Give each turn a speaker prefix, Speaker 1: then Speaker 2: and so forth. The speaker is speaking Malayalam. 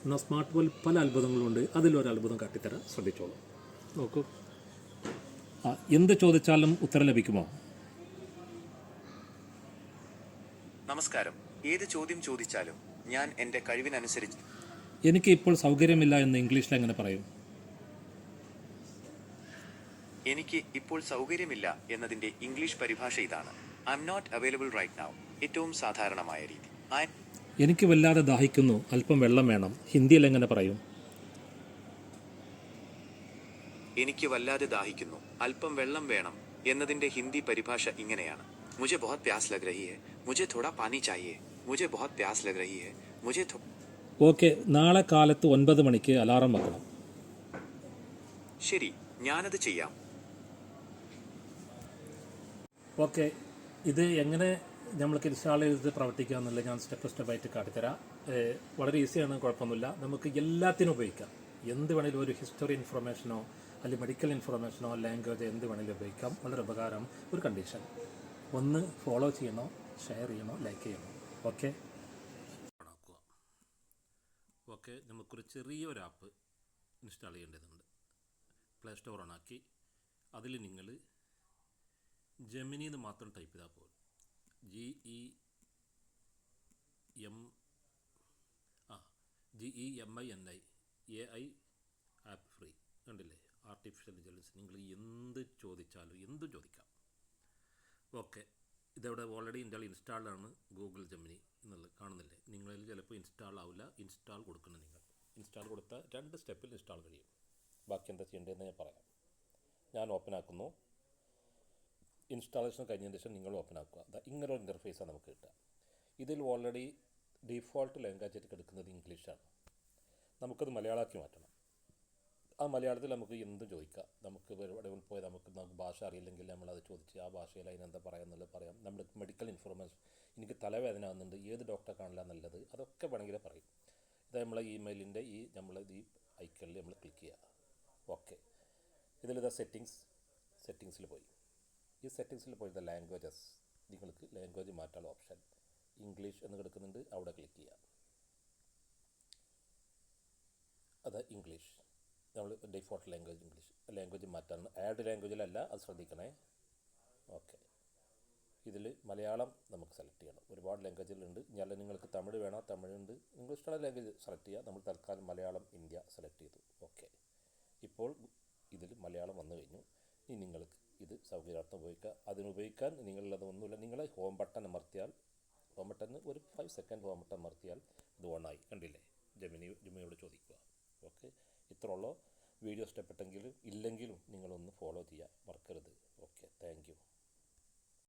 Speaker 1: എന്നാൽ സ്മാർട്ട് ഫോണിൽ പല അത്ഭുതങ്ങളുണ്ട്. അതിലൊരു അത്ഭുതം കാട്ടിത്തരാം, ശ്രദ്ധിച്ചോളൂ. നോക്കൂ. എന്ത് ചോദിച്ചാലും ഉത്തരം ലഭിക്കുമോ?
Speaker 2: നമസ്കാരം. ഏത് ചോദ്യം ചോദിച്ചാലും ഞാൻ എൻ്റെ കഴിവിനനുസരിച്ച്.
Speaker 1: എനിക്ക് ഇപ്പോൾ സൗകര്യമില്ല എന്ന് ഇംഗ്ലീഷിൽ എങ്ങനെ പറയും?
Speaker 2: എനിക്ക് ഇപ്പോൾ സൗകര്യമില്ല എന്നതിൻ്റെ ഇംഗ്ലീഷ് പരിഭാഷ ഇതാണ്: I am not available right now. ഏറ്റവും സാധാരണമായ രീതി.
Speaker 1: എനിക്ക് വല്ലാതെ ദാഹിക്കുന്നു, അല്പം വെള്ളം വേണം. ഹിന്ദിയിൽ എങ്ങനെ പറയും?
Speaker 2: എനിക്ക് വല്ലാതെ ദാഹിക്കുന്നു, അല്പം വെള്ളം വേണം എന്നതിൻ്റെ ഹിന്ദി പരിഭാഷ ഇങ്ങനെയാണ്: മുझे बहुत प्यास लग रही है, मुझे थोड़ा पानी चाहिए, मुझे बहुत प्यास लग रही है, मुझे
Speaker 1: ഓക്കെ, നാളെ കാലത്ത് 9 മണിക്ക് അലാറം വെക്കണം.
Speaker 2: ശരി, ഞാനത് ചെയ്യാം.
Speaker 1: ഓക്കെ, ഇത് എങ്ങനെ നമ്മൾക്ക് ഇൻസ്റ്റാൾ ചെയ്ത് പ്രവർത്തിക്കുക എന്നുള്ളത് ഞാൻ സ്റ്റെപ്പായിട്ട് കാട്ടിത്തരാം. വളരെ ഈസിയാണ്, കുഴപ്പമൊന്നുമില്ല. നമുക്ക് എല്ലാത്തിനും ഉപയോഗിക്കാം. എന്ത് വേണമെങ്കിലും, ഒരു ഹിസ്റ്ററി ഇൻഫർമേഷനോ അല്ലെങ്കിൽ മെഡിക്കൽ ഇൻഫർമേഷനോ ലാംഗ്വേജ് എന്ത് വേണമെങ്കിലും ഉപയോഗിക്കാം. വളരെ ഉപകാരം. ഒരു കണ്ടീഷൻ: ഒന്ന് ഫോളോ ചെയ്യണോ, ഷെയർ ചെയ്യണോ, ലൈക്ക് ചെയ്യണോ. ഓക്കെ ഓക്കെ നമുക്കൊരു ചെറിയൊരു ആപ്പ് ഇൻസ്റ്റാൾ ചെയ്യേണ്ടതുണ്ട്. പ്ലേ സ്റ്റോർ ഓണാക്കി അതിൽ നിങ്ങൾ ജെമിനി എന്ന് മാത്രം ടൈപ്പ് ചെയ്താൽ പോകും. GEMINI AI app free. കണ്ടില്ലേ? Artificial intelligence. നിങ്ങൾ എന്ത് ചോദിച്ചാലും എന്തും ചോദിക്കാം. ഓക്കെ, ഇതവിടെ ഓൾറെഡി എൻ്റെ ഇൻസ്റ്റാൾഡാണ്. ഗൂഗിൾ ജെമിനി എന്നുള്ളത് കാണുന്നില്ലേ? നിങ്ങളിൽ ചിലപ്പോൾ ഇൻസ്റ്റാൾ ആവില്ല. ഇൻസ്റ്റാൾ കൊടുക്കണം. നിങ്ങൾ ഇൻസ്റ്റാൾ കൊടുത്താൽ 2 സ്റ്റെപ്പിൽ ഇൻസ്റ്റാൾ കഴിയും. ബാക്കി എന്താ ചെയ്യേണ്ടതെന്ന് ഞാൻ പറയാം. ഞാൻ ഓപ്പൺ ആക്കുന്നു. ഇൻസ്റ്റാളേഷൻ കഴിഞ്ഞതിന് ശേഷം നിങ്ങൾ ഓപ്പൺ ആക്കുക. ഇങ്ങനൊരു ഇൻ്റർഫേസാണ് നമുക്ക് കിട്ടുക. ഇതിൽ ഓൾറെഡി ഡീഫോൾട്ട് ലാംഗ്വേജ് ആയിട്ട് എടുക്കുന്നത് ഇംഗ്ലീഷാണ്. നമുക്കത് മലയാളമാക്കി മാറ്റണം. ആ മലയാളത്തിൽ നമുക്ക് എന്തും ചോദിക്കാം. നമുക്ക് എവിടെ പോയി നമുക്ക് ഭാഷ അറിയില്ലെങ്കിൽ നമ്മളത് ചോദിച്ച് ആ ഭാഷയിൽ അതിനെന്താ പറയാമെന്നുള്ളത് പറയാം. നമ്മുടെ മെഡിക്കൽ ഇൻഫർമേഷൻ, എനിക്ക് തലവേദന ആകുന്നുണ്ട്, ഏത് ഡോക്ടറെ കാണില്ല എന്നുള്ളത്, അതൊക്കെ വേണമെങ്കിൽ പറയും. ഇത് നമ്മളെ ഇമെയിലിൻ്റെ ഈ ഐക്കണിൽ നമ്മൾ ക്ലിക്ക് ചെയ്യുക. ഓക്കെ, ഇതിലിതാ സെറ്റിങ്സിൽ പോയി. ഈ സെറ്റിങ്സിൽ പോയി ലാംഗ്വേജസ്, നിങ്ങൾക്ക് ലാംഗ്വേജ് മാറ്റാനുള്ള ഓപ്ഷൻ ഇംഗ്ലീഷ് എന്ന് കിടക്കുന്നുണ്ട്. അവിടെ ക്ലിക്ക് ചെയ്യുക. അത് ഇംഗ്ലീഷ്, നമ്മൾ ഡിഫോൾട്ട് ലാംഗ്വേജ് മാറ്റാണ്. ആഡ് ലാംഗ്വേജിലല്ല, അത് ശ്രദ്ധിക്കണേ. ഓക്കെ, ഇതിൽ മലയാളം നമുക്ക് സെലക്ട് ചെയ്യണം. ഒരുപാട് ലാംഗ്വേജിലുണ്ട്. ഞാൻ നിങ്ങൾക്ക് തമിഴ് വേണോ, തമിഴുണ്ട്. നിങ്ങൾക്ക് ഇഷ്ടമുള്ള ലാംഗ്വേജ് സെലക്ട് ചെയ്യുക. നമ്മൾ തൽക്കാലം മലയാളം ഇന്ത്യ സെലക്ട് ചെയ്തു. ഓക്കെ, ഇപ്പോൾ ഇതിൽ മലയാളം വന്നു കഴിഞ്ഞു. ഇനി നിങ്ങൾക്ക് ഇത് സൗകര്യാർത്ഥം ഉപയോഗിക്കുക. അതിനുപയോഗിക്കാൻ നിങ്ങളുള്ളതൊന്നുമില്ല. നിങ്ങൾ ഹോം ബട്ടൺ അമർത്തിയാൽ, ഹോം ബട്ടണിന് ഒരു 5 സെക്കൻഡ് ഹോം ബട്ടൺ അമർത്തിയാൽ ഇത് ഓണായി. കണ്ടില്ലേ? ജെമിനിയോട് ചോദിക്കുക. ഓക്കെ, ഇത്രയുള്ളൂ. വീഡിയോ ഇഷ്ടപ്പെട്ടെങ്കിലും ഇല്ലെങ്കിലും നിങ്ങളൊന്ന് ഫോളോ ചെയ്യുക. മറക്കരുത്.